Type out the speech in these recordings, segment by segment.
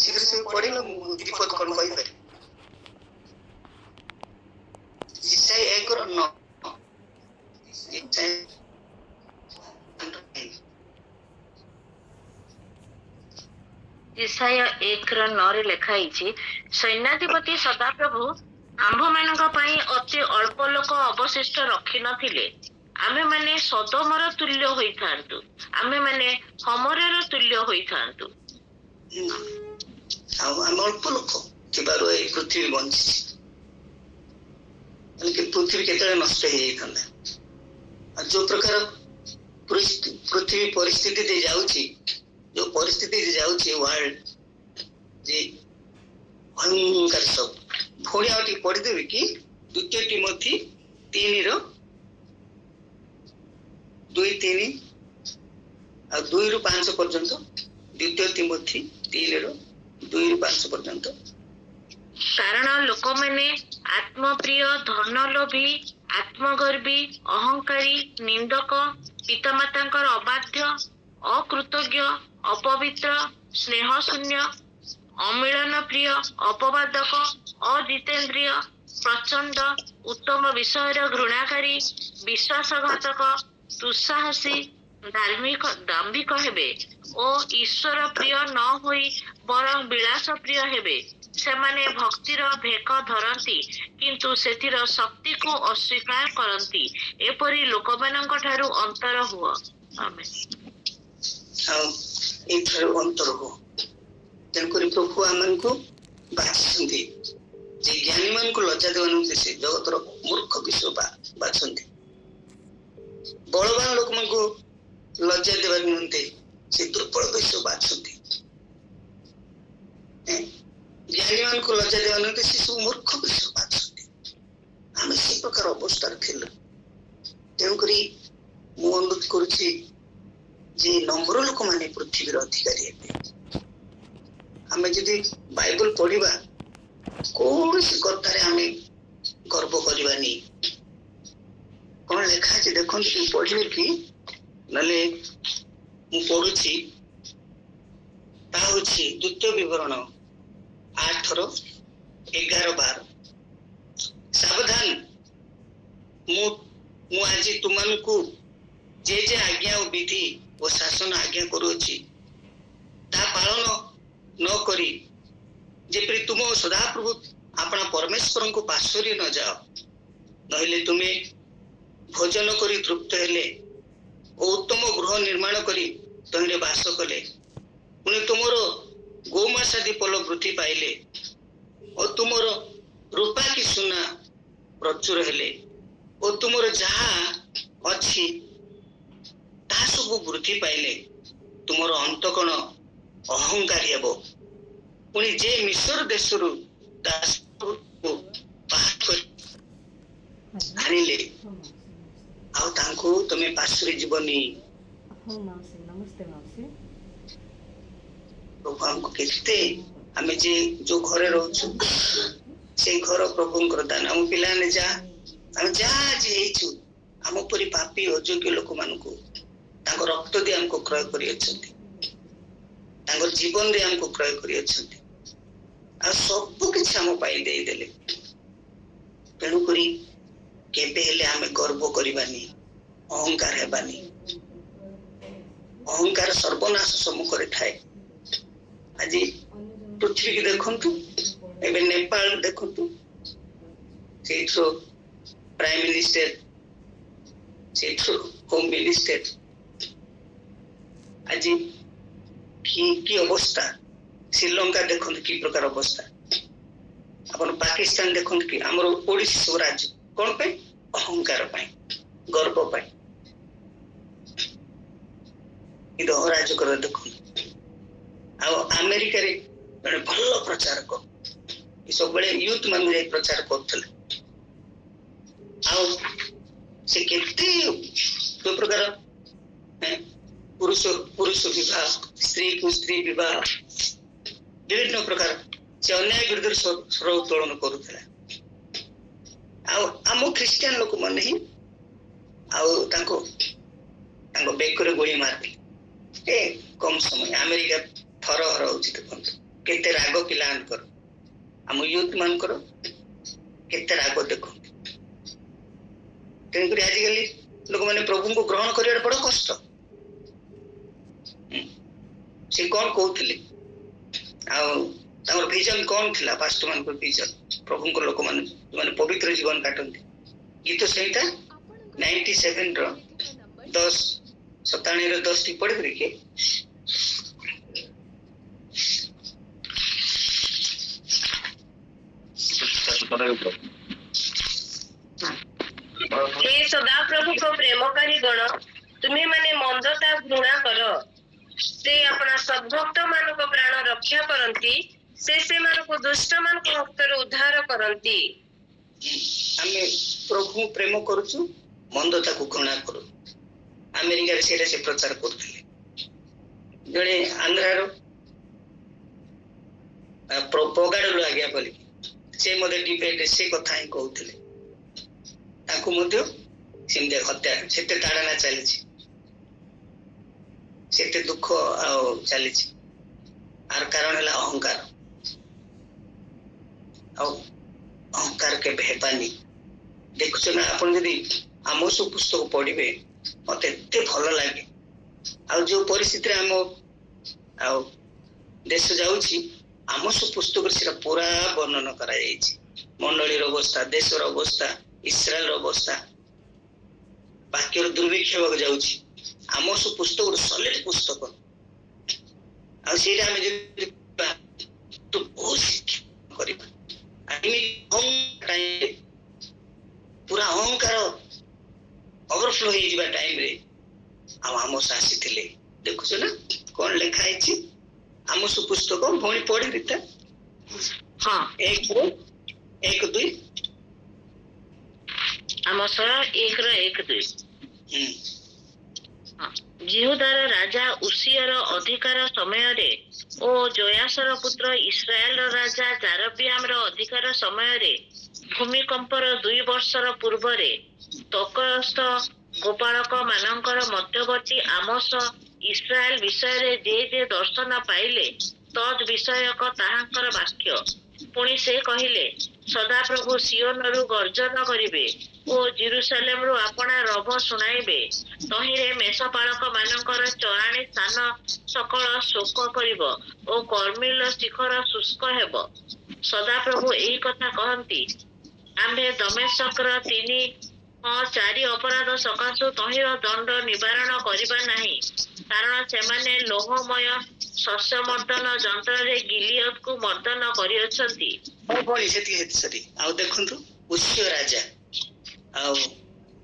ଶୀଘ୍ର ଶୀଘ୍ର ପଢିଲେ ମୁଁ ବିପଦ କଣ କହିପାରିବି। ଇସାଇ 1:9 ଇସାୟା 1:9 ଲେଖା ହେଇଛି, ସୈନ୍ୟାଧିପତି ସଦାପ୍ରଭୁ ଆମ୍ଭମାନଙ୍କ ପାଇଁ ଅତି ଅଳ୍ପ ଲୋକ ଅବଶିଷ୍ଟ ରଖିନଥିଲେ, ଆମେମାନେ ସୋଦୋମର ତୁଲ୍ୟ ହୋଇଥାନ୍ତୁ, ଆମେମାନେ ହମୋରର ତୁଲ୍ୟ ହୋଇଥାନ୍ତୁ। ଆଉ ଆମେ ଅଳ୍ପ ଲୋକ ଥିବାରୁ ଏଇ ପୃଥିବୀ ବଞ୍ଚିଛି, ପୃଥିବୀ କେତେବେଳେ ନଷ୍ଟ ହେଇଯାଇଥାନ୍ତା। ଆଉ ଯୋଉ ପ୍ରକାର ପୃଥିବୀ ପରିସ୍ଥିତି ଦେଇ ଯାଉଛି, ଯୋଉ ପରିସ୍ଥିତି ଯାଉଛି ୱାର୍ଲଡ, ଯେ ଭୟଙ୍କର ସବୁ। ପୁଣି ଆଉ ଟିକେ ପଢିଦେବି କି 2 ତିମୋଥୀ 3:2-3 ଆଉ 2-5 ପର୍ଯ୍ୟନ୍ତ। 2 ତିମୋଥୀ 3:2-5 ପର୍ଯ୍ୟନ୍ତ। କାରଣ ଲୋକମାନେ ଆତ୍ମପ୍ରିୟ, ଧନଲୋଭୀ, ଆତ୍ମଗର୍ବୀ, ଅହଙ୍କାରୀ, ନିନ୍ଦକ, ପିତାମାତାଙ୍କର ଅବାଧ୍ୟ, ଅକୃତଜ୍ଞ, ଅପବିତ୍ର, ସ୍ନେହଶୂନ୍ୟ, ଅମିଳନ ପ୍ରିୟ, ଅପବାଦକ, ଅଜିତେନ୍ଦ୍ରିୟ, ପ୍ରଚଣ୍ଡ, ଉତ୍ତମ ବିଷୟର ଘୃଣାକାରୀ, ବିଶ୍ୱାସଘାତକ, ଦୁଃସାହସୀ, ଦାମ୍ଭିକ ହେବେ ଓ ଈଶ୍ୱର ପ୍ରିୟ ନ ହୋଇ ବରଂ ବିଳାସ ପ୍ରିୟ ହେବେ। ସେମାନେ ଭକ୍ତିର ଭେକ ଧରନ୍ତି କିନ୍ତୁ ସେଥିର ଶକ୍ତିକୁ ଅସ୍ୱୀକାର କରନ୍ତି। ଏପରି ଲୋକମାନଙ୍କ ଠାରୁ ଅନ୍ତର ହୁଅ। ଆମେନ୍। ଆଉ ଏଇଠାରୁ ଅନ୍ତର ହୁଅ। ତେଣୁକରି ପ୍ରଭୁ ଆମକୁ ବାଛିଛନ୍ତି, ଯେ ଜ୍ଞାନୀ ମାନଙ୍କୁ ଲଜ୍ଜା ଦେବା ନିମନ୍ତେ ସେ ଜଗତର ମୂର୍ଖ ବିଷୟ ବାଛନ୍ତି, ବଳବାନ ଲୋକମାନଙ୍କୁ ଲଜ୍ଜା ଦେବା ନିମନ୍ତେ ସେ ଦୁର୍ବଳ ବିଷୟ ବାଛନ୍ତି, ଜ୍ଞାନୀ ମାନଙ୍କୁ ଲଜ୍ଜା ଦେବା ନିମନ୍ତେ ସେ ସବୁ ମୂର୍ଖ ବିଷୟ ବାଛନ୍ତି। ଆମେ ସେ ପ୍ରକାର ଅବସ୍ଥାରେ ଥିଲୁ। ତେଣୁକରି ମୁଁ ଅନୁରୋଧ କରୁଛି ଯେ ନମ୍ର ଲୋକମାନେ ପୃଥିବୀର ଅଧିକାରୀ ହେବେ। ଆମେ ଯଦି ବାଇବଲ ପଢିବା, କୌଣସି କଥାରେ ଆମେ ଗର୍ବ କରିବାନି। କଣ ଲେଖା ଅଛି ଦେଖନ୍ତୁ, ପଢିବେ କି? ନହେଲେ ମୁଁ ପଢୁଛି, ତାହା ହଉଛି 2 ବିବରଣ 8:11-12। ସାବଧାନ, ମୁଁ ଆଜି ତୁମମାନଙ୍କୁ ଯେ ଆଜ୍ଞା ଓ ବିଧି ଓ ଶାସନ ଆଜ୍ଞା କରୁଅଛି, ତାହା ପାଳନ ନ କରି ଯେପରି ତୁମ ସଦାପ୍ରଭୁ ଆପଣା ପରମେଶ୍ୱରଙ୍କୁ ପାଶୋରି ନ ଯାଅ, ନହେଲେ ତୁମେ ଭୋଜନ କରି ତୃପ୍ତ ହେଲେ ଓ ଉତ୍ତମ ଗୃହ ନିର୍ମାଣ କରି ତହିଁରେ ବାସ କଲେ, ପୁଣି ତୁମର ଗୋମାସାଦି ପଲ ବୃଦ୍ଧି ପାଇଲେ ଓ ତୁମର ରୂପା କି ସୁନା ପ୍ରଚୁର ହେଲେ ଓ ତୁମର ଯାହା ଅଛି ତାହା ସବୁ ବୃଦ୍ଧି ପାଇଲେ, ତୁମର ଅନ୍ତ କଣ ଅହଙ୍କାରୀ ହେବ। ପୁଣି ଯେ ମିଶ୍ର ଦେଶରୁ ଦାସକୁ ବାହାର କରି ଆଣିଲେ, ଆଉ ତାଙ୍କୁ ତମେ ପାଶୋରି ଯିବନି। ପ୍ରଭୁ ଆମକୁ କେତେ, ଆମେ ଯେ ଯୋଉ ଘରେ ରହୁଛୁ ସେଇ ଘର ପ୍ରଭୁଙ୍କର ଦାନ। ଆମ ପିଲାମାନେ ଆମେ ଯାହା ଆଜି ହେଇଛୁ, ଆମ ପରି ପାପୀ ଅଯୋଗ୍ୟ ଲୋକମାନଙ୍କୁ ତାଙ୍କ ରକ୍ତ ଦେଇ ଆମକୁ କ୍ରୟ କରିଅଛନ୍ତି, ତାଙ୍କର ଜୀବନ ଦେଇ ଆମକୁ କ୍ରୟ କରିଅଛନ୍ତି, ଆଉ ସବୁ କିଛି ଆମ ପାଇଁ ଦେଇଦେଲେ। ତେଣୁକରି କେବେ ହେଲେ ଆମେ ଗର୍ବ କରିବାନି, ଅହଙ୍କାର ହେବାନି। ଅହଙ୍କାର ସର୍ବନାଶ ସମ୍ମୁଖରେ ଥାଏ। ଆଜି ପୃଥିବୀକି ଦେଖନ୍ତୁ, ଏବେ ନେପାଳ ଦେଖନ୍ତୁ, ସେଇଠୁ ପ୍ରାଇମ ମିନିଷ୍ଟର, ସେଇଠୁ ହୋମ ମିନିଷ୍ଟର, ଆଜି କି ଅବସ୍ଥା। ଶ୍ରୀଲଙ୍କା ଦେଖନ୍ତୁ କି ପ୍ରକାର ଅବସ୍ଥା। ଆପଣ ପାକିସ୍ତାନ ଦେଖନ୍ତୁ, କି ଆମର ଓଡିଶା ସବୁ ରାଜ୍ୟ କଣ ପାଇଁ? ଅହଙ୍କାର ପାଇଁ, ଗର୍ବ ପାଇଁ। କିନ୍ତୁ ଅରାଜକର ଦେଖନ୍ତୁ। ଆଉ ଆମେରିକାରେ ଜଣେ ଭଲ ପ୍ରଚାରକ, ସବୁବେଳେ ୟୁଥ ମାନଙ୍କୁ ଯାଇ ପ୍ରଚାର କରୁଥିଲେ। ଆଉ ସେ କେତେ ଯୋଉ ପ୍ରକାର ପୁରୁଷ ବିବାହ, ସ୍ତ୍ରୀକୁ ସ୍ତ୍ରୀ ବିବାହ, ବିଭିନ୍ନ ପ୍ରକାର ସେ ଅନ୍ୟାୟ ବିରୁଦ୍ଧରେ ସ୍ୱର ଉତ୍ତୋଳନ କରୁଥିଲା। ଆଉ ଆମ ଖ୍ରୀଷ୍ଟିଆନ ଲୋକମାନେ ହିଁ ଆଉ ତାଙ୍କ ବେକରେ ଗୁଳି ମାରିଲେ। କମ ସମୟ ଆମେରିକା ଥରହର ହଉଛି ଦେଖନ୍ତୁ। केते राग पिलांकर आम यूथ मानकर केते राग देखो तेणुक आजिकल लोक मैंने प्रभु को ग्रहण कर बड़ कष्ट से कौन कहते विजन कौन थिला पास्टर मान विजन प्रभु को लोक मैंने पवित्र जीवन काटती गीत संहिता 97 रो 10 97 रो 10 टी पढ़ के हे सदाप्रभु को प्रेमकारी गण तुम्हें माने मंदता घृणा कर से अपना सद्भक्त मान को प्राण रक्षा करती से मान को दुष्ट मान को हस्तर उद्धार करती आमे प्रभु प्रेम करूछु मंदता को घृणा करू अमेरिका रे से प्रचार करथिले जणे आंध्रारो प्रोपोगाडो आज्ञा बोली से मते डिबेट से कथा ही कहथिले ताकू मध्य सिमदे हत्या सेते ताड़ना चली सेते दुख चली आर कारण है अहंकार अहंकार के भेपानी देखुछ ना अपन जदि आमोस पुस्तक पढ़िबे मते एते भल लागे आ जो परिस्थिति रे हम आ देश जाउची आमोस पुस्तक से पूरा वर्णन करा जायछि मंडली रो अवस्था देश रो अवस्था इस्राएल रो अवस्था वाक्य दुर्भिक्ष होग जाउछि आमोस पुस्तक सॉलिड पुस्तक आ सेटा हम जे तो बहुत करिबा पूरा अहंकार ओवरफ्लो हो जावा टाइम रे आमोस आसीथिले देखुछ ना कोन लिखा है आमोस पुस्तक भौणी पढ़ी रीता हाँ 1:2 आमोस 1:1-2 जिहुदार राजा उसियर अधिकार समय रे ओ जोयासर पुत्र इस्राएल राजा जारबियाम अधिकार समय रे भूमिकंपर 2 वर्षर पूर्व रे तकस्थ गोपालक मानकर मध्यवर्ती आमोस इस्राएल विषय रे जे दर्शन पाइले तद विषयक ताहांकर वाक्य पुणी से कहिले सदाप्रभु सियोनरु गर्जन करिवे ओ जेरुसलेम रु आपना रभ सुनाइबे तहिरे मेषपालक मानकर चराणी स्थान सकल शोक करिब ओ कर्मिल शिखर शुष्क हेब सदाप्रभु एही कथा कहंती आम्भे दमेशकर 3-4 अपराध सकाशु तहिर दंड निवारण करिबा नाही कारण सेमाने लोहमय शस्य मर्दन यंत्र रे गिलियद को मर्दन करियछंती ओ बोली सेती सरी आ देखंतु उस्य राजा आ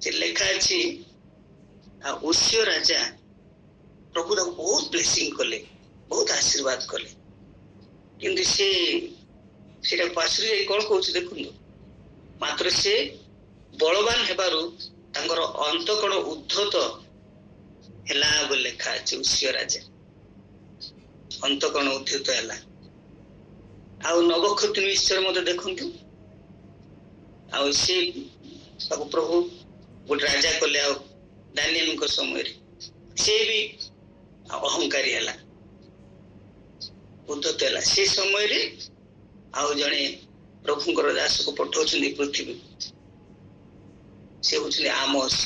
से लेखा अछि आ उस्य राजा प्रभु दा बहुत ब्लेसिंग कले बहुत आशीर्वाद कले किंतु से सेटा पासरी कोन कहउछ देखंतु मात्र से बलवान हेबारु तांगर अंतकण उद्धत हेला बोल लेखा अछि उस्य राजा अंतकण उद्धत हेला आ नवखती ईश्वर मते देखंतु आ से प्रभु गोटे राजा कले आ दानियल को समय रे से भी अहंकारी हेला उद्धत हेला से समय रे आ जने प्रभुंकर दास को पठाउछन्ती पृथ्वी से होछले आमोस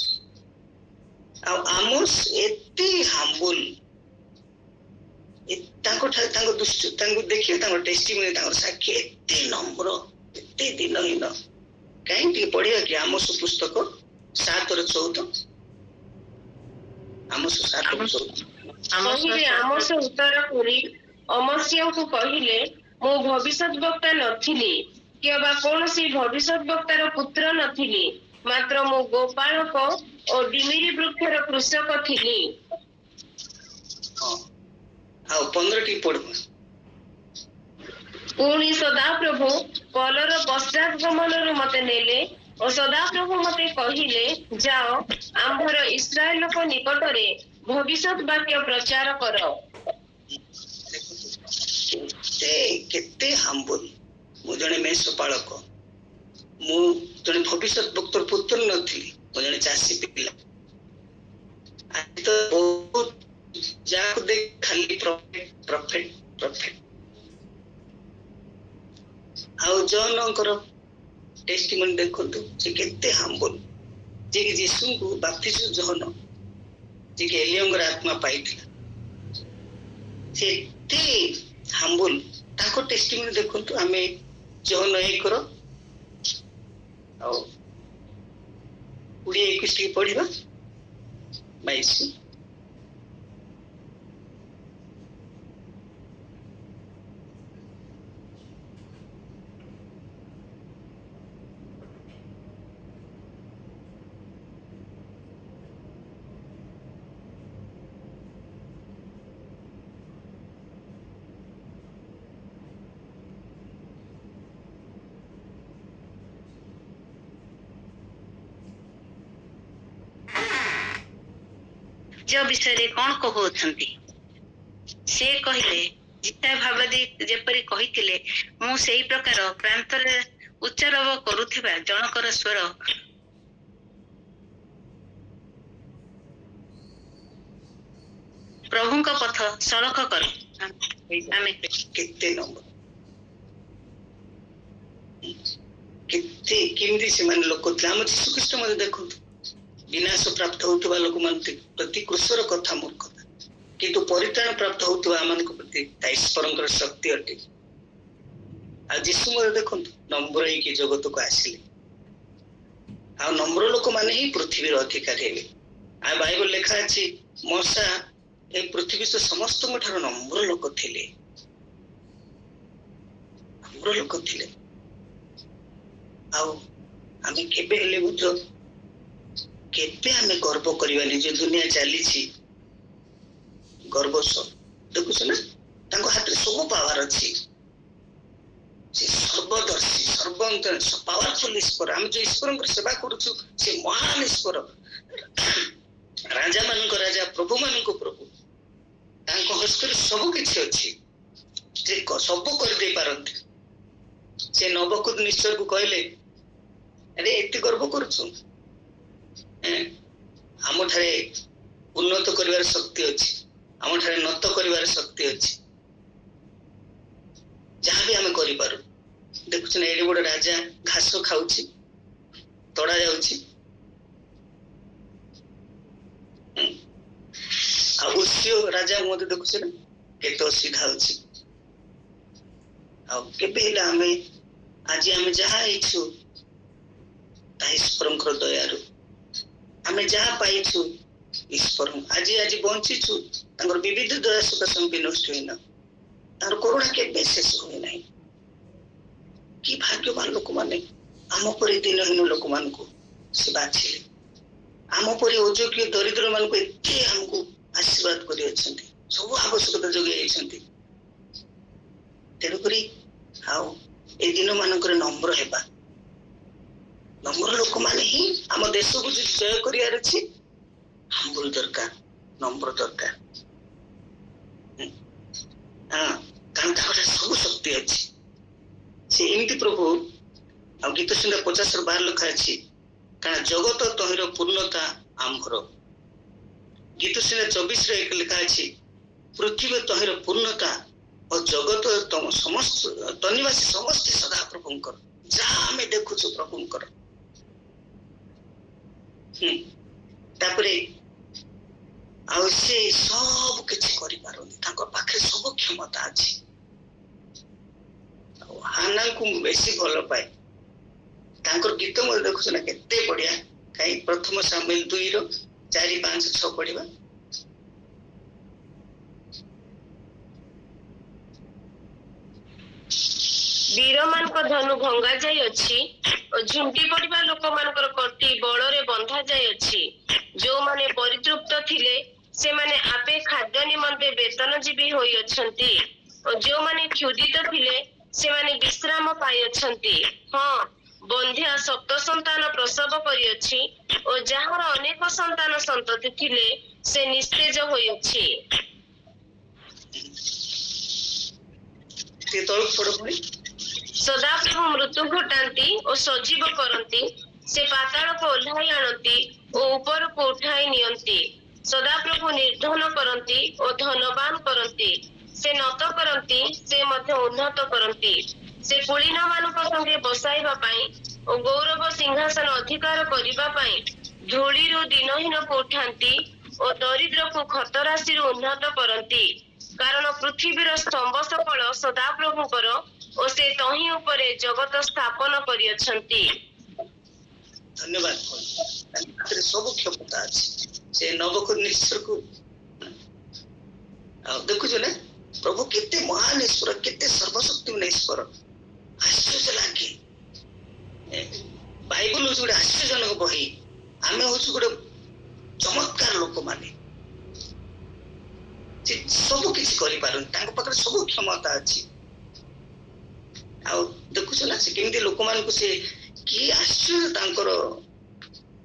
आमोस एते हम्बल तांको दुष्ट तांको देखियो तांको टेस्टिमनी तांको साक्षी एते नम्र एते दिनहीन कहीं पढ़िया कि आमोस पुस्तक 7:14 आमोस 7:14 आमोस उत्तर करी अमस्या को कहिले मो भविष्यत वक्ता नथिली केबा कोनसी भविष्यत वक्तार पुत्र नथिली मात्र मो गोपालक और डिमिरी वृक्षर कृषक थिली आ 15 टी पढ़ पुणी सदाप्रभु कलर पश्चात गमन मते नेले और सदाप्रभु मते कहिले जाओ आंभर इस्राएल को निकट रे भविष्यत वाक्य प्रचार करो केते हम्बल मु जने मेषपालक मु जने भविष्यत वक्तर पुत्र नथिली मु जने चासी पिला आज तो बहुत जाक देख खाली प्रॉफिट ଆଉ ଜନଙ୍କର टेस्टिमनी देखंतु जे केते हम्बल जे कि यीशु बाप्तिस्म जहन जे कि एलियंगर आत्मा पाइथिला से एते हम्बल ताको टेस्टिमनी देखंतु आमे जहन 1 करो आ 20-21 की पढ़िबा 22 जो विषय कौन कहउछंती से कहले जिता भावदी जेपरि कहिथिले मु सेही प्रकार प्रांतरे उच्चारव करूथिबा जनकर स्वर प्रभुଙ୍କ पथ सड़क कर आमे केते नंबर केते किमती से मन लोक हम यीशु ख्रीष्ट मते देखो विनाश प्राप्त होतबा लोक मन प्रति क्रूसर कथा मूर्खता किंतु परित्राण प्राप्त होतबा मन को प्रति ईश्वरकर शक्ति अटे आ यीशु मते देखो नंबर ही के जगत को आसिले आ नंबर लोक माने ही पृथ्वी रो अधिकारी हेले आ बाइबल लिखा अछि मूसा ए पृथ्वी से समस्त मठार नंबर लोक थिले नंबर लोक थिले आउ आमे केबे हेले बुझो केते आमे गर्व करबानी जे दुनिया चली छी गर्व सो देखु छ ना तांको हाथ रे सब पावर अछि से सर्वदर्शी सर्वंतर पावरफुल ईश्वर हम जो ईश्वर को सेवा करूछु से महान ईश्वर राजा मान को राजा प्रभु मान को प्रभु तांको हस्त रे सब किछि अछि जे सब कर दे पारंती से नवकुद निश्चर को कहले अरे एते गर्व करूछु आम ठारे उन्नत करिवार शक्ति अछि आम ठारे नत करिवार शक्ति अछि जहाँ भी आम करि पारू देखुछ ना एडे बड़ राजा घास खाउछि तोड़ा जाउछि आ उस्यो राजा मते देखुछ ना केतो सीधा अछि आ केबे हेला आमे आज आमे जहाँ इछु ता ईश्वरंकर दयारु आमे जहाँ पाइछु ईश्वर आज आज बंचिछु तांकर विविध दया सुख संपि नष्ट होइना तार करुणा के शेष हुए नहीं कि भाग्यवान लोक माने आम परि दिनहीन लोक मान को से बाछिले आम परि अयोग्य दरिद्र मान को एते हमको आशीर्वाद करि अछंती सब आवश्यकता जोगे आइछंती तेरुकरी हाउ ए दिन मानकर नम्र हेबा नम्र लोक माने ही आम देश को जय करियार अछि हम्बल दरकार नम्र दरकार हां कारण ताकर सब शक्ति अछि से एमती प्रभु आ गीत सुंदर 50-12 लिखा अछि कारण जगत तहिर पूर्णता आम्भर गीत सुंदर 24 रे एक लिखा अछि पृथ्वी तहिर पूर्णता और जगत तम समस्त तनिवासी समस्त सदा प्रभुंकर जहाँ हमें देखुछु प्रभुंकर तापरे आ से सब किछि करि पारनी ताकर पाखे सब क्षमता अछि हाना को बेसी भल पाए तांकर गीत म देखुछ ना केते बढ़िया काई प्रथम सामुएल 2 रो 4 5 6 पढिबा वीर मान को धनु भंगा जाय अछि और झुंटी पड़िबा लोक मानकर कटी बଳରେ बंधा जाय अछि जो माने परितृप्त थिले से माने आपे खाद्य निमंते वेतनजीवी होई अछंती और जो माने क्षुधित थिले से माने विश्राम पाई अछंती हां बंध्या सप्त संतान प्रसव करि अछि और जहार अनेक संतान संतति थिले से निस्तेज होई अछि ते तळ पडपडी सदा प्रभु मृत्यु घटाती और सजीव करती से पाताल को ओह्लाई आणती और ऊपर को उठाई नियंती सदा प्रभु निर्धन करती और धनवान करती से नत करती से मध्य उन्नत करती ସେ କୁଳୀନ ମାନଙ୍କ ସଙ୍ଗେ ବସାଇବା ପାଇଁ ଓ ଗୌରବ ସିଂହାସନ ଅଧିକାର କରିବା ପାଇଁ ଧୂଳିରୁ ଦିନହୀନକୁ ଉଠାନ୍ତି ଓ ଦରିଦ୍ରକୁ ଖତରାଶିରୁ ଉନ୍ନତ କରନ୍ତି। କାରଣ ପୃଥିବୀର ସ୍ତମ୍ଭ ସକଳ ସଦାପ୍ରଭୁଙ୍କର ଓ ସେ ତହିଁ ଉପରେ ଜଗତ ସ୍ଥାପନ କରିଅଛନ୍ତି। ଧନ୍ୟବାଦ। ତାଙ୍କର ସବୁ କ୍ଷମତା ଅଛି। ସେ ନବକର୍ଣ୍ଣେଶ୍ୱରକୁ ଆଉ ଦେଖୁଛୁ ନା, ପ୍ରଭୁ କେତେ ମହାନ ଈଶ୍ୱର, କେତେ ସର୍ବଶକ୍ତିମାନ ଈଶ୍ୱର। ଆଶ୍ଚର୍ଯ୍ୟ ଲାଗେ। ବାଇବଲ ହଉଛି ଗୋଟେ ଆଶ୍ଚର୍ଯ୍ୟଜନକ ବହି। ଆମେ ହଉଛୁ ଗୋଟେ ଚମତ୍କାର ଲୋକମାନେ। ସେ ସବୁ କିଛି କରିପାରନ୍ତି, ତାଙ୍କ ପାଖରେ ସବୁ କ୍ଷମତା ଅଛି। ଆଉ ଦେଖୁଛ ନା, ସେ କେମିତି ଲୋକମାନଙ୍କୁ, ସେ କି ଆଶ୍ଚର୍ଯ୍ୟ ତାଙ୍କର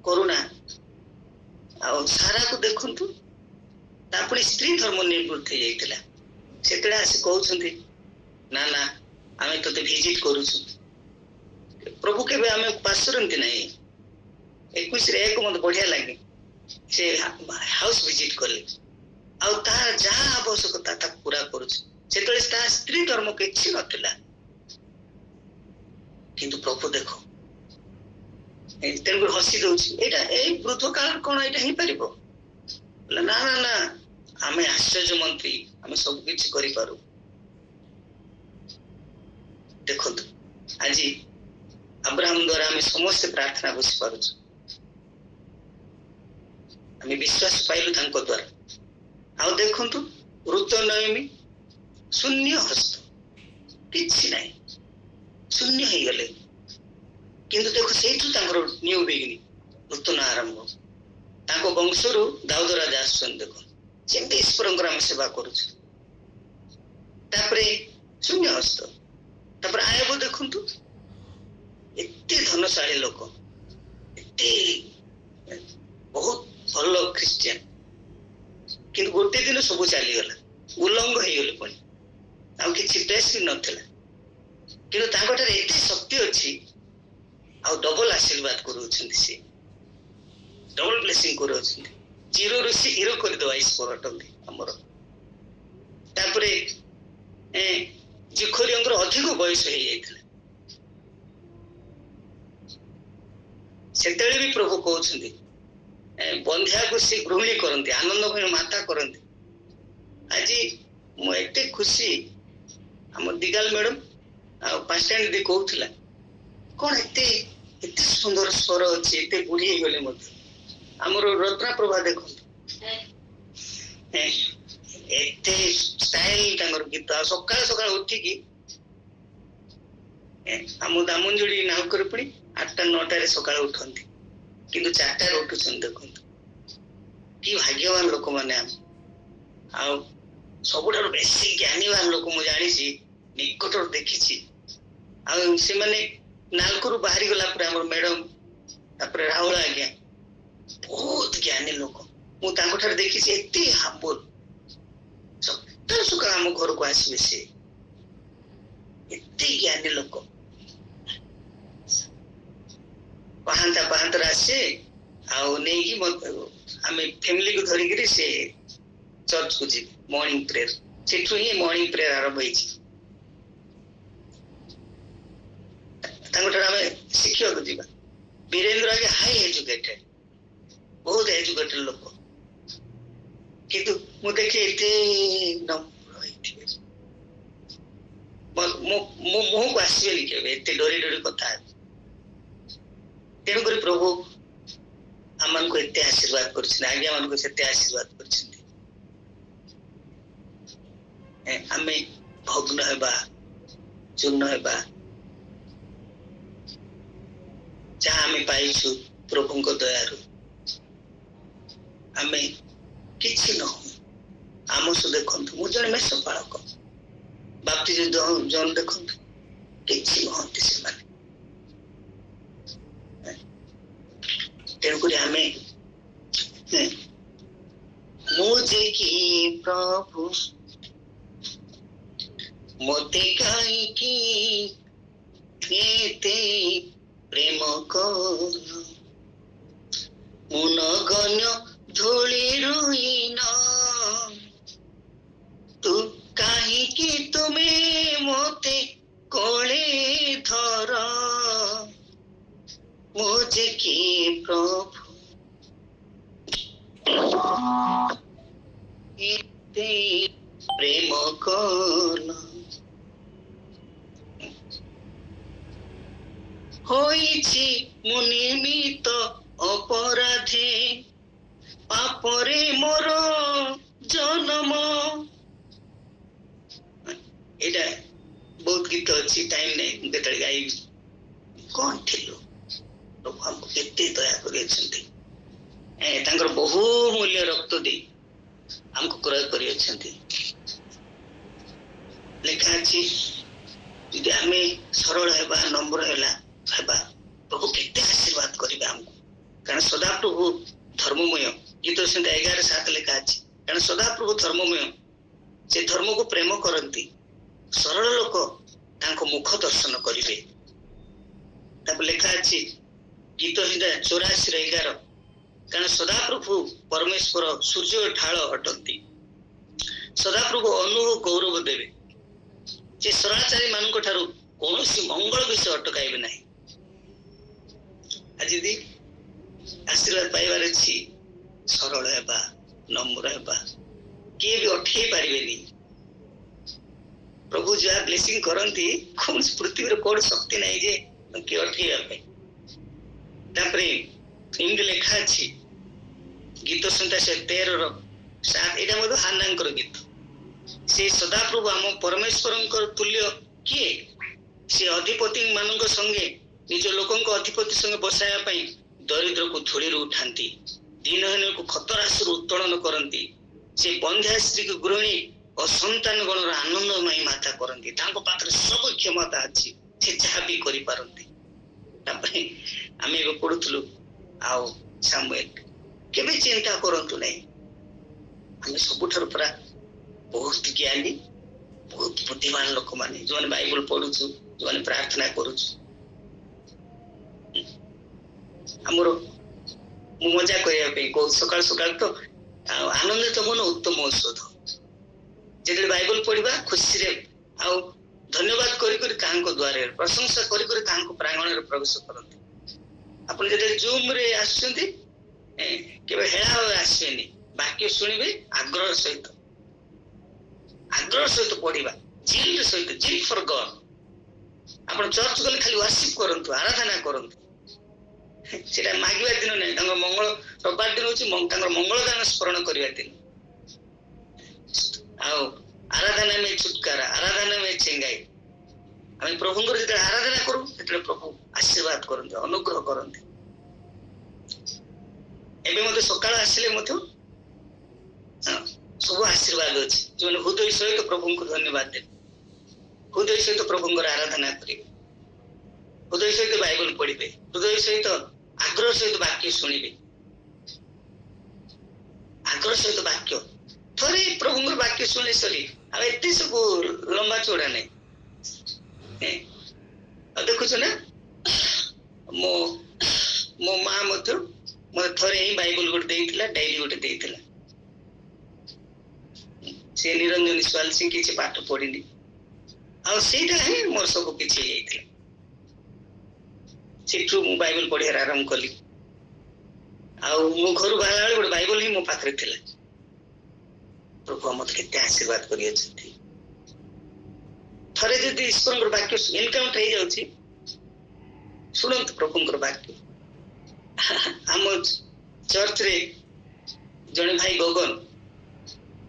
କରୁଣା। ଆଉ ସାରାକୁ ଦେଖନ୍ତୁ, ତା ପୁଣି ସ୍ତ୍ରୀ ଧର୍ମ ନିବୃତ୍ତ ହେଇଯାଇଥିଲା। ସେତେବେଳେ ଆସି କହୁଛନ୍ତି, ନା ନା ଆମେ ତତେ ଭିଜିଟ କରୁଛୁ। ପ୍ରଭୁ କେବେ ଆମେ ପାସ୍ କରନ୍ତି ନାହିଁ। 21:1 ମତେ ବଢିଆ ଲାଗେ। ସେ ହାଉସ ଭିଜିଟ କଲେ, ଆଉ ତାର ଯାହା ଆବଶ୍ୟକତା ତାକୁ ପୁରା କରୁଛି। ସେତେବେଳେ ତା ସ୍ତ୍ରୀ ଧର୍ମ କିଛି ନଥିଲା, କିନ୍ତୁ ପ୍ରଭୁ ଦେଖ ତେଣୁକରି ହସି ଦଉଛି। ଏଇଟା ଏଇ ବୃଦ୍ଧ କାଳ କଣ ଏଇଟା ହେଇପାରିବ? ନା ନା ନା, ଆମେ ଆଶ୍ଚର୍ଯ୍ୟ ମନ୍ତ୍ରୀ, ଆମେ ସବୁ କିଛି କରିପାରୁ। ଦେଖନ୍ତୁ, ଆଜି ଅବ୍ରାହମ ଦ୍ୱାରା ଆମେ ସମସ୍ତେ ପ୍ରାର୍ଥନା ବୁଝିପାରୁଛୁ। ଆମେ ବିଶ୍ୱାସ ପାଇଲୁ ତାଙ୍କ ଦ୍ୱାରା। ଆଉ ଦେଖନ୍ତୁ, ଋତ ନୟମୀ ଶୂନ୍ୟ ହସ୍ତ, କିଛି ନାହିଁ, ଶୂନ୍ୟ ହେଇଗଲେ। କିନ୍ତୁ ଦେଖ, ସେଇଠୁ ତାଙ୍କର ନ୍ୟୁ ବିଗିନିଂ, ନୂତନ ଆରମ୍ଭ। ତାଙ୍କ ବଂଶରୁ ଦାଉଦ ରାଜା ଆସୁଛନ୍ତି। ଦେଖ, ସେମିତି ଈଶ୍ୱରଙ୍କର ଆମେ ସେବା କରୁଛୁ। ତାପରେ ଶୂନ୍ୟ ହସ୍ତ। ତାପରେ ଆୟବ ଦେଖନ୍ତୁ, ଏତେ ଧନଶାଳୀ ଲୋକ, ଏତେ ବହୁତ ଭଲ ଖ୍ରୀଷ୍ଟିଆନ, କିନ୍ତୁ ଗୋଟେ ଦିନ ସବୁ ଚାଲିଗଲା, ଉଲ୍ଲଙ୍ଘ ହେଇଗଲେ। ପୁଣି ଆଉ କିଛି ଟେଷ୍ଟ ବି ନଥିଲା, କିନ୍ତୁ ତାଙ୍କଠାରେ ଏତେ ଶକ୍ତି ଅଛି। ଆଉ ଡବଲ ଆଶୀର୍ବାଦ କରୁଛନ୍ତି, ସେ ଡବଲ ବ୍ଲେସିଂ କରୁଛନ୍ତି। ଜିରୋରୁ ସେ ହିରୋ କରିଦେବା ଈଶ୍ୱର ଅଟନ୍ତି ଆମର। ତାପରେ ଜିଖୋରିଙ୍କର ଅଧିକ ବୟସ ହେଇଯାଇଥିଲା। ସେତେବେଳେ ବି ପ୍ରଭୁ କହୁଛନ୍ତି, ବନ୍ଧ୍ୟାକୁ ସେ ଗୃହିଣୀ କରନ୍ତି, ଆନନ୍ଦ ଭୟ ମାତା କରନ୍ତି। ଆଜି ମୁଁ ଏତେ ଖୁସି, ଆମ ଦିଗାଲ ମ୍ୟାଡମ ଆଉ ପାଷ୍ଟାଣ୍ଡ ଦି କହୁଥିଲା, କଣ ଏତେ ଏତେ ସୁନ୍ଦର ସ୍ୱର ଅଛି, ଏତେ ବୁଢୀ ହେଇଗଲେ ମଧ୍ୟ। ଆମର ରତ୍ନା ପ୍ରଭା ଦେଖନ୍ତୁ, ଏତେ ଷ୍ଟାଇଲ ତାଙ୍କର ଗୀତ। ଆଉ ସକାଳୁ ସକାଳୁ ଉଠିକି ଆମ ଦାମଞ୍ଜୁଡି ନାଉକରେ ପୁଣି 8ଟା 9ଟାରେ ସକାଳୁ ଉଠନ୍ତି, କିନ୍ତୁ 4ଟାରେ ଉଠୁଛନ୍ତି। ଦେଖନ୍ତୁ କି ଭାଗ୍ୟବାନ ଲୋକମାନେ ଆମେ। ଆଉ ସବୁଠାରୁ ବେଶୀ ଜ୍ଞାନୀବାନ ଲୋକ ମୁଁ ଜାଣିଛି, ନିକଟରୁ ଦେଖିଛି। ଆଉ ସେମାନେ ନାଲକୋରୁ ବାହାରି ଗଲା ପରେ ଆମର ମ୍ୟାଡମ, ତାପରେ ରାହୁଳ ଆଜ୍ଞା, ବହୁତ ଜ୍ଞାନୀ ଲୋକ। ମୁଁ ତାଙ୍କଠାରେ ଦେଖିଛି ଏତେ ହାମ୍ବଲ। ସକାଳୁ ସକାଳୁ ଆମ ଘରକୁ ଆସିବେ, ସେ ଏତେ ଜ୍ଞାନୀ ଲୋକ। ପାହାନ୍ତାରେ ଆସେ, ଆଉ ନେଇକି ଆମେ ଫ୍ୟାମିଲିକୁ ଧରିକିରି ସେ ଚର୍ଚ୍ଚକୁ ଯିବେ ମର୍ଣ୍ଣିଂ ପ୍ରେୟର। ସେଠୁ ହିଁ ମର୍ଣ୍ଣିଂ ପ୍ରେୟର ଆରମ୍ଭ ହେଇଛି। ତାଙ୍କଠାରୁ ଆମେ ଶିଖିବାକୁ ଯିବା। ବୀରେନ୍ଦ୍ର ଆଜ୍ଞା ହାଇ ଏଜୁକେଟେଡ, ବହୁତ ଏଜୁକେଟେଡ ଲୋକ, କିନ୍ତୁ ମୁଁ ଦେଖେ ଏତେ ନମ୍ର ହେଇଥିବେ। ମୋ ମୁହଁକୁ ଆସିବେନି କେବେ, ଏତେ ଡରି ଡରି କଥା ହେବେ। ତେଣୁକରି ପ୍ରଭୁ ଆମମାନଙ୍କୁ ଏତେ ଆଶୀର୍ବାଦ କରିଛନ୍ତି, ଆଜ୍ଞା ମାନଙ୍କୁ ସେତେ ଆଶୀର୍ବାଦ କରିଛନ୍ତି। ଆମେ ଭଗ୍ନ ହେବା, ଚୂର୍ଣ୍ଣ ହେବା, ଯାହା ଆମେ ପାଇଛୁ ପ୍ରଭୁଙ୍କ ଦୟାରୁ, ଆମେ କିଛି ନହଉ। ଆମସ ଦେଖନ୍ତୁ, ମୁଁ ଜଣେ ମେଷପାଳକ। ବାପ୍ତିଜ ଜନ ଦେଖନ୍ତୁ, କିଛି ନୁହନ୍ତି ସେମାନେ। ତେଣୁକରି ଆମେ ମୁଁ ଯେ କି ପ୍ରଭୁ ମତେ କାହିଁକି ଏତେ ପ୍ରେମ କଲ, ମୁଁ ନଗଣ୍ୟ ଧୂଳିରୁ ହୀନ, ତୁ କାହିଁକି ତୁମେ ମତେ କୋଳେ मुझे की प्रभु इते प्रेम कल होइछि मु निमित्त अपराधे पापरे मोर जन्म एटा बहुत गीत अच्छी टाइम नहीं केतळे गाई कौन थिलो प्रभु हमको केते दया करियछन्ति तांकर बहु मूल्य रक्त दे हमको क्रय करियछन्ति लेखा अछि यदि आमे सरल हेबा नम्र हेबा प्रभु केते आशीर्वाद करिबे हमको कारण सदा प्रभु धर्ममय गीत संख्या 11:7 लेखा अछि कारण सदा प्रभु धर्ममय से धर्म को प्रेम करती सरल लोक तांको मुख दर्शन करिवे तब लेखा अछि गीत संख्या 84:11 कारण सदा प्रभु परमेश्वर सूर्य ढाल अटंती सदा प्रभु अनुभ गौरव देवे जे सदाचारी मानक ठारू कौनसी मंगल विषय अटकाइबे नाही आज यदि आशीर्वाद पाइबार अछि सरल हेबा नम्र हेबा किए भी अटकाई पारिबेनी प्रभु जहाँ ब्लेसिंग करती कौन पृथ्वी कौन शक्ति नहीं जे किए अटकाइबा तापरे इनके लेखा अछि गीत संख्या 13:7 एटा मधु हान्नांकर गीत से सदा प्रभु आम परमेश्वर तुल्य किए से अधिपति मानक संगे निज लोकंक अधिपति संगे बसाया पई दरिद्र को धूली उठाती दीनहीन को खतरासु उत्तोलन करती से बंध्या स्त्री को गृहिणी और संतान गणर आनंदमयी माता करती पाखरे सब क्षमता अच्छी से जहाँ भी करि पारंती आमे पढ़ुथलु आउ सामुएल केबे चिंता करंतु नहीं आमे सबुठार परा बहुत ज्ञानी बहुत बुद्धिमान लोक माने जो बाइबल पढ़ुछु जो प्रार्थना करुछु हमरो मजा करिया सकाल सकाल तो आनंदित मन उत्तम औषध जेते बाइबल पढ़िबा खुशी रे आ धन्यवाद करी करी कांको द्वारे प्रशंसा करी करी कांको प्रांगण रे प्रवेश करंती आपण जेते जूम रे आछंती केबे हेळा आसेनी वाक्य सुनिबे आग्रह सहित पढ़िबा जिल सहित जिल फॉर गॉड आपण चर्च गले खाली वर्शिप करंतु आराधना करंतु सेटा मागिबा दिन नै तांको मंगल रविवार दिन होची तांको मंगल गान स्मरण करिया दिन आओ आराधना में छुटकारा आराधना में चेंगाई आमे प्रभुंकर जेते आराधना करू सेते प्रभु आशीर्वाद करंते अनुग्रह करंते एबे मते सकाळ आसीले मते सब आशीर्वाद अछि जो हृदय सहित प्रभुंको धन्यवाद दे हृदय सहित प्रभुंकर आराधना करिवे हृदय सहित बाइबल पढ़िबे हृदय सहित आग्रह सहित वाक्य शुणिबे आग्रह सहित वाक्य थोड़े प्रभुंकर वाक्य शुणी सरी अब एते सब लंबा चौड़ा नहीं देखुछ ना मो माँ मत मत थोड़े ही बाइबल गोटे देइथिला डायरी गोटे देइथिला से निरंजन स्वाल सिंह किछि पाठ पढ़िनी आ सेटा ही मोर सब किछि हेइथिला सेठू मु बाइबल पढ़िया आरंभ कली आ मो घर बाहर गोटे बाइबल ही मो पाखरे थिला प्रभु मत केते आशीर्वाद करिय छथि थरे जदि ईश्वरकर वाक्य एनकाउंटर हे जाउछि सुनंत प्रभुंकर वाक्य हम चर्च रे जने भाई गगन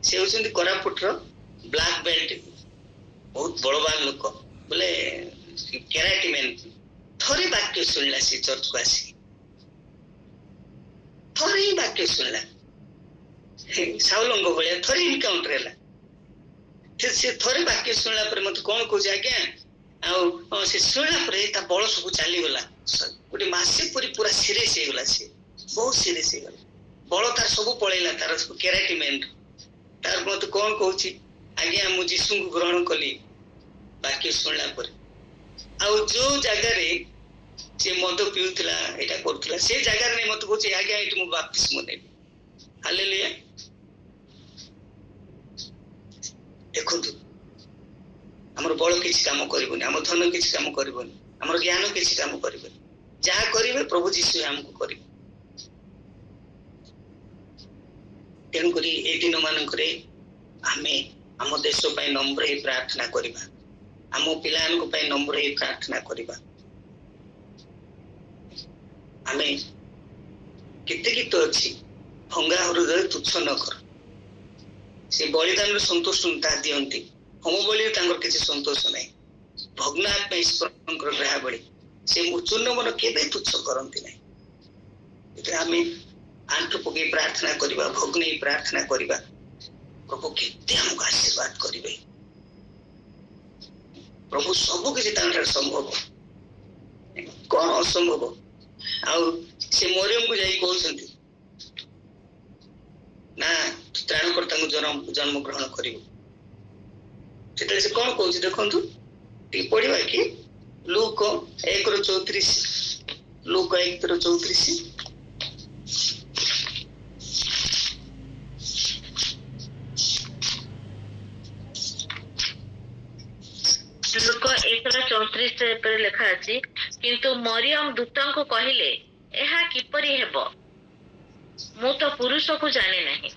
से होचंती कोरापुट रो ब्लैक बेल्ट बहुत बड़बान लोक बोले कैराटी मैन थोड़े वाक्य सुनला से चर्च को आसी थोड़े ही वाक्य सुनला साउलंग भलिया थोड़े इनकाउंटर हैला से थोड़े वाक्य सुनला पर मत कोन को आज्ञा आ से सुनला पर ता बळ सब चली गला गोटे मासे पूरा सीरियस हे गला से बहुत सीरियस हे गला बळ तार सब पळेला तार कैराटी मैन तार मत कोन कहूची आज्ञा मु यीशु को ग्रहण कली वाक्य सुनला पर आ जो जगह रे से मद पिउतला एटा करतला से जगह रे मत कहूची आज्ञा एटु मु बपतिस्म नेबी हालेलुया देखंतु हमर बळ किछि काम करबोनी हमर धन किछि काम करबोनी हमर ज्ञान किछि काम करबोनी ଯାହା କରିବେ ପ୍ରଭୁ ଯୀଶୁ ଆମକୁ କରିବେ। ତେଣୁକରି ଏ ଦିନ ମାନଙ୍କରେ ଆମେ ଆମ ଦେଶ ପାଇଁ ନମ୍ର ହେଇ ପ୍ରାର୍ଥନା କରିବା, ଆମ ପିଲାମାନଙ୍କ ପାଇଁ ନମ୍ର ହେଇ ପ୍ରାର୍ଥନା କରିବା। ଆମେ କେତେ ଗୀତ ଅଛି, ଭଙ୍ଗା ହୃଦୟ ତୁଚ୍ଛ ନ କର। ସେ ବଳିଦାନର ସନ୍ତୋଷ ତାହା ଦିଅନ୍ତି, ହୋମ ବଳିରେ ତାଙ୍କର କିଛି ସନ୍ତୋଷ ନାହିଁ। ଭଗ୍ନ ଆତ୍ମା ଈଶ୍ୱରଙ୍କର ଗ୍ରାହାବଳି, ସେ ଚୂର୍ଣ୍ଣ ମନ କେବେ ତୁଚ୍ଛ କରନ୍ତି ନାହିଁ। ସେଥିରେ ଆମେ ଆଣ୍ଠୁ ପକେଇ ପ୍ରାର୍ଥନା କରିବା, ଭଗ୍ନ ହେଇ ପ୍ରାର୍ଥନା କରିବା, ପ୍ରଭୁ କେତେ ଆମକୁ ଆଶୀର୍ବାଦ କରିବେ। ପ୍ରଭୁ ସବୁ କିଛି ତାଙ୍କଠାରେ ସମ୍ଭବ, କଣ ଅସମ୍ଭବ? ଆଉ ସେ ମରିୟମକୁ ଯାଇ କହୁଛନ୍ତି ନା ତ୍ରାଣକର୍ତ୍ତାଙ୍କୁ ଜନ୍ମ ଗ୍ରହଣ କରିବ। ସେତେବେଳେ ସେ କଣ କହୁଛି ଦେଖନ୍ତୁ, ଟିକେ ପଢିବା କି? ଲୁକ 1:34, ଲୁକ 1:34। ଲୁକ 1:34 ଲେଖା ଅଛି, କିନ୍ତୁ ମରିୟମ ଦୂତଙ୍କୁ କହିଲେ, ଏହା କିପରି ହେବ? ମୁଁ ତ ପୁରୁଷକୁ ଜାଣେ ନାହିଁ।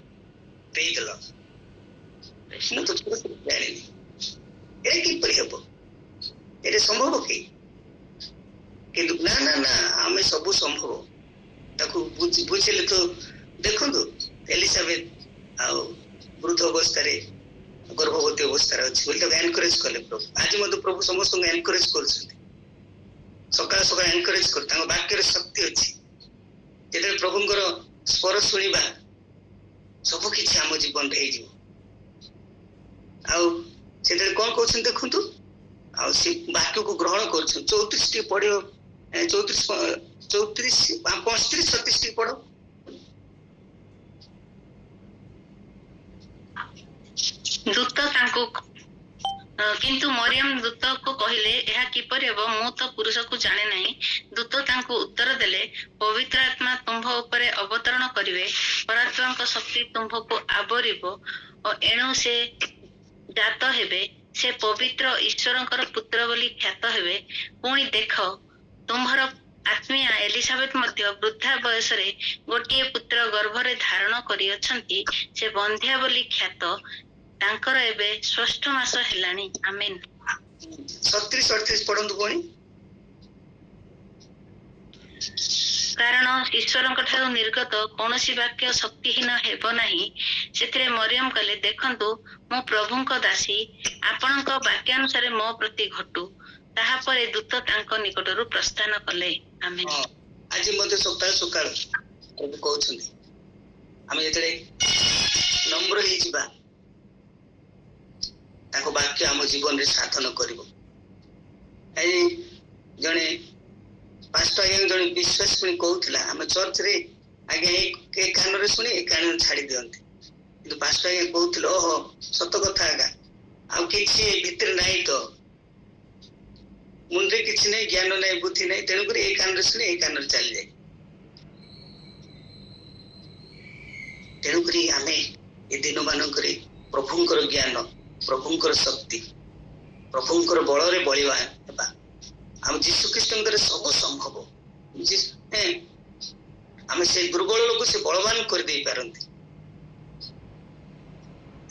ଦେଇଦେଲ, ମୁଁ ତ ପୁରୁଷକୁ ଜାଣିନି, ଏହା କିପରି ହେବ? এটা ସମ୍ଭବ କି? କିନ୍ତୁ ନା ନା ନା, ଆମେ ସବୁ ସମ୍ଭବ। ତାକୁ ବୁଝିଲେ ତ ଦେଖନ୍ତୁ, ଏଲିଜାବେଥ ଆଉ ବୃଦ୍ଧ ଅବସ୍ଥାରେ ଗର୍ଭବତୀ ଅବସ୍ଥାରେ ଅଛି ବୋଲି ତାକୁ ଏନକରେଜ କଲେ ପ୍ରଭୁ। ଆଜି ମଧ୍ୟ ପ୍ରଭୁ ସମସ୍ତଙ୍କୁ ଏନକରେଜ କରୁଛନ୍ତି, ସକାଳ ସକାଳ ଏନକରେଜ କରୁ। ତାଙ୍କ ବାକ୍ୟରେ ଶକ୍ତି ଅଛି। ଯେତେବେଳେ ପ୍ରଭୁଙ୍କର ସ୍ୱର ଶୁଣିବା, ସବୁ କିଛି ଆମ ଜୀବନରେ ହେଇଯିବ। ଆଉ ସେତେବେଳେ କଣ କହୁଛନ୍ତି ଦେଖନ୍ତୁ, ଆଉ ସେ ବାକ୍ୟକୁ ଗ୍ରହଣ କରୁଛନ୍ତି। 34 ଟିକେ ପଢିବ, 34, 35, 36 ଟିକେ ପଢ। ଦୂତ ତାଙ୍କୁ କିନ୍ତୁ ମରିୟମ ଦୂତକୁ କହିଲେ, ଏହା କିପରି ହେବ? ମୁଁ ତ ପୁରୁଷକୁ ଜାଣେ ନାହିଁ। ଦୂତ ତାଙ୍କୁ ଉତ୍ତର ଦେଲେ, ପବିତ୍ର ଆତ୍ମା ତୁମ୍ଭ ଉପରେ ଅବତରଣ କରିବେ, ପରାତ୍ପରଙ୍କ ଶକ୍ତି ତୁମ୍ଭକୁ ଆବରିବ ଓ ଏଣୁ ସେ ଜାତ ହେବେ, ସେ ପବିତ୍ର ଈଶ୍ୱରଙ୍କର ପୁତ୍ର ବୋଲି ଖ୍ୟାତ ହେବେ। ପୁଣି ଦେଖ, ତୁମ୍ଭର ଆତ୍ମୀୟା ଏଲିଜାବେଥ ମଧ୍ୟ ବୃଦ୍ଧା ବୟସରେ ଗୋଟିଏ ପୁତ୍ର ଗର୍ଭରେ ଧାରଣ କରିଅଛନ୍ତି। ସେ ବନ୍ଧ୍ୟା ବୋଲି ଖ୍ୟାତ, ତାଙ୍କର ଏବେ 6 ମାସ ହେଲାଣି। ଆମେନ୍। 37-38 ପଢନ୍ତୁ ପୁଣି। କାରଣ ଈଶ୍ୱରଙ୍କ ଠାରୁ ନିର୍ଗତ କୌଣସି ବାକ୍ୟ ଶକ୍ତିହୀନ ହେବ ନାହିଁ। ସେଥିରେ ମରିୟମ କହିଲେ, ଦେଖନ୍ତୁ, ମୁଁ ପ୍ରଭୁଙ୍କ ଦାସୀ, ଆପଣଙ୍କ ବାକ୍ୟାନୁସାରେ ମୋ ପ୍ରତି ଘଟୁ। ତାହାପରେ ଦୂତ ତାଙ୍କ ନିକଟରୁ ପ୍ରସ୍ଥାନ କଲେ। ଆମେନ୍। ଆଜି ମଧ୍ୟ ସକାଳୁ ସକାଳୁ ପ୍ରଭୁ କହୁଛନ୍ତି, ଆମେ ଯେତେବେଳେ ନମ୍ର ହେଇଯିବା, ତାଙ୍କ ବାକ୍ୟ ଆମ ଜୀବନରେ ସାଧନ କରିବ। ଆଜି ଜଣେ ପାଷ୍ଟର ଆଜ୍ଞା ଜଣେ ବିଶ୍ୱାସ ପୁଣି କହୁଥିଲା, ଆମେ ଚର୍ଚ୍ଚରେ ଆଜ୍ଞା ଏ କାନରେ ଶୁଣି ଏ କାନରେ ଛାଡି ଦିଅନ୍ତି। କିନ୍ତୁ ପାଷ୍ଟର ଆଜ୍ଞା କହୁଥିଲେ, ଓହୋ ସତ କଥା ଆଜ୍ଞା, ଆଉ କିଛି ଭିତରେ ନାହିଁ ତ, ମୁଣ୍ଡରେ କିଛି ନାହିଁ, ଜ୍ଞାନ ନାହିଁ, ବୁଦ୍ଧି ନାହିଁ, ତେଣୁକରି ଏ କାନରେ ଶୁଣି ଏ କାନରେ ଚାଲିଯାଏ। ତେଣୁକରି ଆମେ ଏ ଦିନ ମାନଙ୍କରେ ପ୍ରଭୁଙ୍କର ଜ୍ଞାନ, ପ୍ରଭୁଙ୍କର ଶକ୍ତି, ପ୍ରଭୁଙ୍କର ବଳରେ ବଳିବାନ ହେବା। ଆମ ଯୀଶୁ ଖ୍ରୀଷ୍ଟଙ୍କର ସବୁ ସମ୍ଭବ। ଆମେ ସେ ଦୁର୍ବଳ ଲୋକ ସେ ବଳବାନ କରିଦେଇ ପାରନ୍ତି।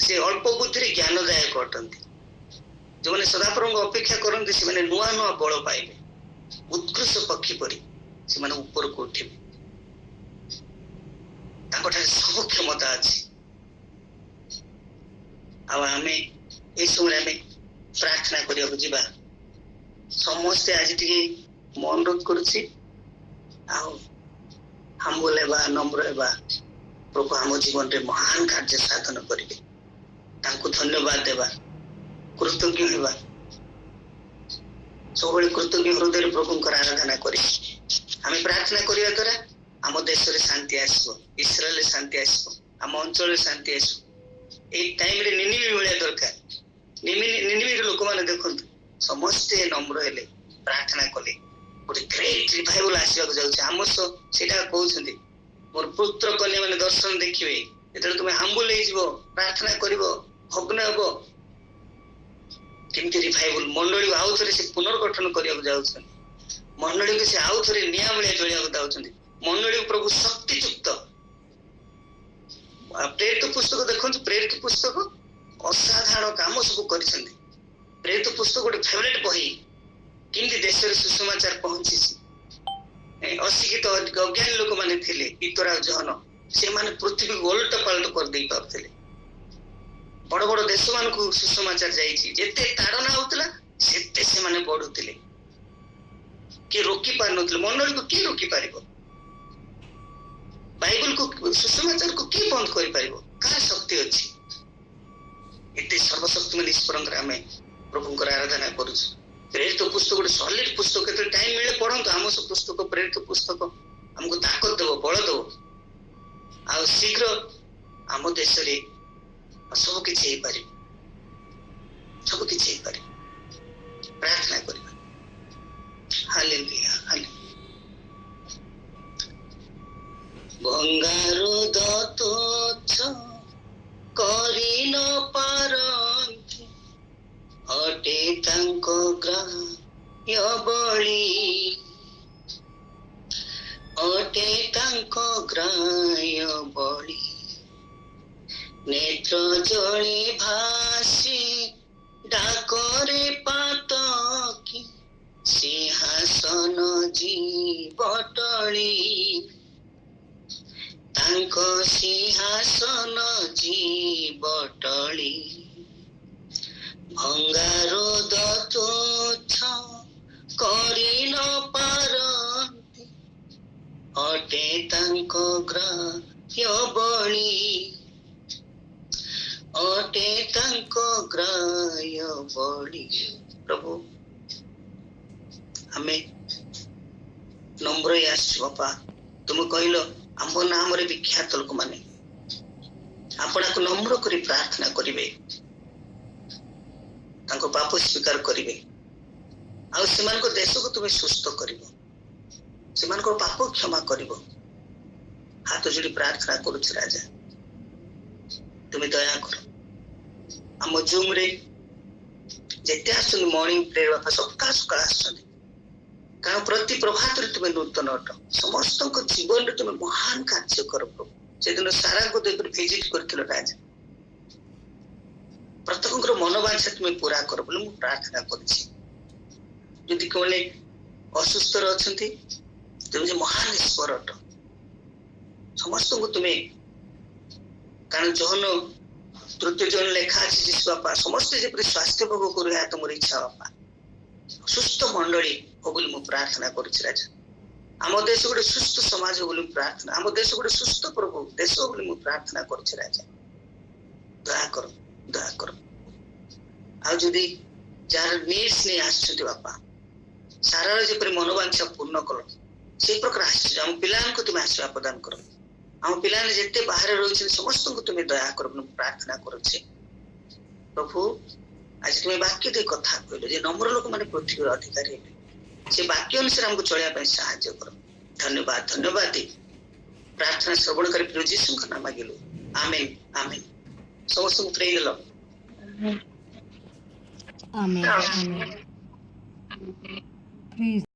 ସେ ଅଳ୍ପ ବୁଦ୍ଧିରେ ଜ୍ଞାନଦାୟକ ଅଟନ୍ତି। ଯେଉଁମାନେ ସଦାପ୍ରଭୁଙ୍କ ଅପେକ୍ଷା କରନ୍ତି, ସେମାନେ ନୂଆ ନୂଆ ବଳ ପାଇବେ। ଉତ୍କୃଷ୍ଟ ପକ୍ଷୀ ପରି ସେମାନେ ଉପରକୁ ଉଠିବେ। ତାଙ୍କଠାରେ ସବୁ କ୍ଷମତା ଅଛି। ଆଉ ଆମେ এই ସମୟରେ ଆମେ ପ୍ରାର୍ଥନା କରିବାକୁ ଯିବା। ସମସ୍ତେ ଆଜି ଟିକେ ମୁଁ ଅନୁରୋଧ କରୁଛି, ଆଉ ହାମ୍ବୁଲ ହେବା, ନମ୍ର ହେବା। ପ୍ରଭୁ ଆମ ଜୀବନରେ ମହାନ କାର୍ଯ୍ୟ ସାଧନ କରିବେ। ତାଙ୍କୁ ଧନ୍ୟବାଦ ଦେବା, କୃତଜ୍ଞ ହେବା। ସବୁବେଳେ କୃତଜ୍ଞ ହୃଦୟରେ ପ୍ରଭୁଙ୍କର ଆରାଧନା କରି ଆମେ ପ୍ରାର୍ଥନା କରିବା ଦ୍ୱାରା ଆମ ଦେଶରେ ଶାନ୍ତି ଆସିବ, ଇସ୍ରାଏଲରେ ଶାନ୍ତି ଆସିବ, ଆମ ଅଞ୍ଚଳରେ ଶାନ୍ତି ଆସିବ। ଏଇ ଟାଇମରେ ନିନିବି ଭଳିଆ ଦରକାର। ନିନିବିର ଲୋକମାନେ ଦେଖନ୍ତୁ, ସମସ୍ତେ ନମ୍ର ହେଲେ, ପ୍ରାର୍ଥନା କଲେ, ଗୋଟେ ଗ୍ରେଟ୍ ରିଭାଇଭାଲ ଆସିବାକୁ ଯାଉଛି। ଆମସ ସେଇଟା କହୁଛନ୍ତି, ମୋର ପୁତ୍ର କନ୍ୟା ମାନେ ଦର୍ଶନ ଦେଖିବେ। ଯେତେବେଳେ ତୁମେ ହାମ୍ବୁଲ ହେଇଯିବ, ପ୍ରାର୍ଥନା କରିବ, ଭଗ୍ନ ହେବ, କେମିତି ରିଭାଇଭାଲ ମଣ୍ଡଳୀ ଆଉ ଥରେ ସେ ପୁନର୍ଗଠନ କରିବାକୁ ଯାଉଛନ୍ତି। ମଣ୍ଡଳୀକୁ ସେ ଆଉ ଥରେ ନିଆଁ ଭଳିଆ ଜଳିବାକୁ ଦାଉଛନ୍ତି। ମଣ୍ଡଳୀ ପ୍ରଭୁ ଶକ୍ତିଯୁକ୍ତ। ପ୍ରେରିତ ପୁସ୍ତକ ଦେଖନ୍ତୁ, ପ୍ରେରିତ ପୁସ୍ତକ ଅସାଧାରଣ କାମ ସବୁ କରିଛନ୍ତି। ପ୍ରେରିତ ପୁସ୍ତକ ଗୋଟେ ଫେଭରେଟ ବହି। କେମିତି ଦେଶରେ ସୁସମାଚାର ପହଞ୍ଚିଛି। ଅଶିକ୍ଷିତ ଅଜ୍ଞାନୀ ଲୋକମାନେ ଥିଲେ, ପିତର ଆଉ ଜହନ, ସେମାନେ ପୃଥିବୀକୁ ଓଲଟ ପାଲଟ କରିଦେଇ ପାରୁଥିଲେ। ବଡ ବଡ ଦେଶ ମାନଙ୍କୁ ସୁସମାଚାର ଯାଇଛି। ଯେତେ ତାଡନା ହଉଥିଲା ସେତେ ସେମାନେ ବଢୁଥିଲେ। କିଏ ରୋକି ପାରୁନଥିଲେ। ମଣ୍ଡଳୀକୁ କିଏ ରୋକି ପାରିବ? ବାଇବଲକୁ, ସୁସମାଚାରକୁ କିଏ ବନ୍ଦ କରିପାରିବ? କାହାର ଶକ୍ତି ଅଛି? ଏତେ ସର୍ବଶକ୍ତିମାନ ଈଶ୍ୱରଙ୍କର ଆମେ ପ୍ରଭୁଙ୍କର ଆରାଧନା କରୁଛୁ। ପ୍ରେରିତ ପୁସ୍ତକ ଗୋଟେ ସଲିଡ ପୁସ୍ତକ। କେତେବେଳେ ଟାଇମ ମିଳେ ପଢନ୍ତୁ। ଆମସ ପୁସ୍ତକ, ପ୍ରେରିତ ପୁସ୍ତକ ଆମକୁ ତାକତ ଦେବ, ବଳ ଦେବ। ଆଉ ଶୀଘ୍ର ଆମ ଦେଶରେ ସବୁ କିଛି ହେଇପାରିବ। ସବୁ କିଛି ହେଇପାରିବ। ପ୍ରାର୍ଥନା କରିବା। Hallelujah, hallelujah. ଭଙ୍ଗାରୁଦ ତୁଚ୍ଛ କରି ନ ପାରନ୍ତି, ଅଟେ ତାଙ୍କ ଗ୍ରାହ୍ୟ ବଳି, ଅଟେ ତାଙ୍କ ଗ୍ରାହ୍ୟ ବଳି। ନେତ୍ର ଜଳେ ଭାସି ଡାକରେ ପାତକି, ସିଂହାସନ ଜୀବଟଳି, ତାଙ୍କ ସିଂହାସନ ଜୀବଟଳି। ଭଙ୍ଗାରୁଦ ତୁଚ୍ଛ କରି ନ ପାରନ୍ତି, ଅଟେ ତାଙ୍କ ଗ୍ରାହ୍ୟ ବଳି, ଅଟେ ତାଙ୍କ ଗ୍ରାହ୍ୟ ବଳି। ପ୍ରଭୁ ଆମେ ନମ୍ର ହେଇ ଆସିଛୁ ବାପା। ତୁମେ କହିଲ ଆମ୍ଭ ନାମରେ ବିଖ୍ୟାତ ଲୋକମାନେ ଆପଣଙ୍କୁ ନମ୍ର କରି ପ୍ରାର୍ଥନା କରିବେ, ତାଙ୍କ ପାପ ସ୍ୱୀକାର କରିବେ, ଆଉ ସେମାନଙ୍କ ଦେଶକୁ ତୁମେ ସୁସ୍ଥ କରିବ, ସେମାନଙ୍କର ପାପ କ୍ଷମା କରିବ। ହାତ ଯୋଡି ପ୍ରାର୍ଥନା କରୁଛି ରାଜା, ତୁମେ ଦୟା କର। ଆମ ଜୁମରେ ଯେତେ ଆସୁଛନ୍ତି ମର୍ଣ୍ଣିଂ ପ୍ରେୟର ବାପା, ସକାଳ ସକାଳ ଆସୁଛନ୍ତି, କାରଣ ପ୍ରତି ପ୍ରଭାତରେ ତୁମେ ନୂତନ ଅଟ। ସମସ୍ତଙ୍କ ଜୀବନରେ ତୁମେ ମହାନ କାର୍ଯ୍ୟ କର ପ୍ରଭୁ। ସେଦିନ ସାରାଙ୍କୁ ଦେଖି ଭିଜିଟ କରିଥିଲ ରାଜା। ପ୍ରତ୍ୟେକଙ୍କର ମନୋବାଞ୍ଛା ତୁମେ ପୁରା କର ବୋଲି ମୁଁ ପ୍ରାର୍ଥନା କରୁଛି। ଯଦି କୋଉମାନେ ଅସୁସ୍ଥରେ ଅଛନ୍ତି, ତୁମେ ଯେ ମହାନ ଈଶ୍ୱର ଅଟ, ସମସ୍ତଙ୍କୁ ତୁମେ, କାରଣ ଜହନ 3 ଜଣ ଲେଖା ଅଛି ଯୀଶୁ ବାପା, ସମସ୍ତେ ଯେପରି ସ୍ୱାସ୍ଥ୍ୟ ଭୋଗ କରୁ, ଏହା ତୁମର ଇଚ୍ଛା ବାପା। ସୁସ୍ଥ ମଣ୍ଡଳୀ ହବ ବୋଲି ମୁଁ ପ୍ରାର୍ଥନା କରୁଛି ରାଜା। ଆମ ଦେଶ ଗୋଟେ ସୁସ୍ଥ ସମାଜ ହବ ବୋଲି ମୁଁ ପ୍ରାର୍ଥନା, ଆମ ଦେଶ ଗୋଟେ ସୁସ୍ଥ ପ୍ରଭୁ ଦେଶ ହବ ବୋଲି ମୁଁ ପ୍ରାର୍ଥନା କରୁଛି ରାଜା। ଦୟା କର, ଦୟା କର। ଆଉ ଯଦି ଯାହାର ନିଡ୍ସ ନେଇ ଆସିଛନ୍ତି ବାପା, ସାରାର ଯେପରି ମନୋବାଞ୍ଛା ପୂର୍ଣ୍ଣ କର, ସେଇ ପ୍ରକାର ଆସିଛି। ଆମ ପିଲାମାନଙ୍କୁ ତୁମେ ଆଶୀର୍ବାଦ ପ୍ରଦାନ କର। ଆମ ପିଲାମାନେ ଯେତେ ବାହାରେ ରହିଛନ୍ତି ସମସ୍ତଙ୍କୁ ତୁମେ ଦୟା କର ବୋଲି ମୁଁ ପ୍ରାର୍ଥନା କରୁଛି ପ୍ରଭୁ। ଆଜି ତୁମେ ବାକ୍ୟ ଦେଇ କଥା କହିଲ ଯେ ନମ୍ର ଲୋକମାନେ ପୃଥିବୀର ଅଧିକାରୀ ହେବେ। ସେ ବାକ୍ୟ ଅନୁସାରେ ଆମକୁ ଚଳିବା ପାଇଁ ସାହାଯ୍ୟ କର। ଧନ୍ୟବାଦ, ଧନ୍ୟବାଦ। ପ୍ରାର୍ଥନା ଶ୍ରବଣକାରୀ ପ୍ରିୟ ଯୀଶୁଙ୍କ ନାମ ମାଗିଲୁ, ଆମେନ୍, ଆମେନ୍। ସମସ୍ତଙ୍କୁ ପ୍ରେଇ ଦେଲ। Amen. Amen. Please.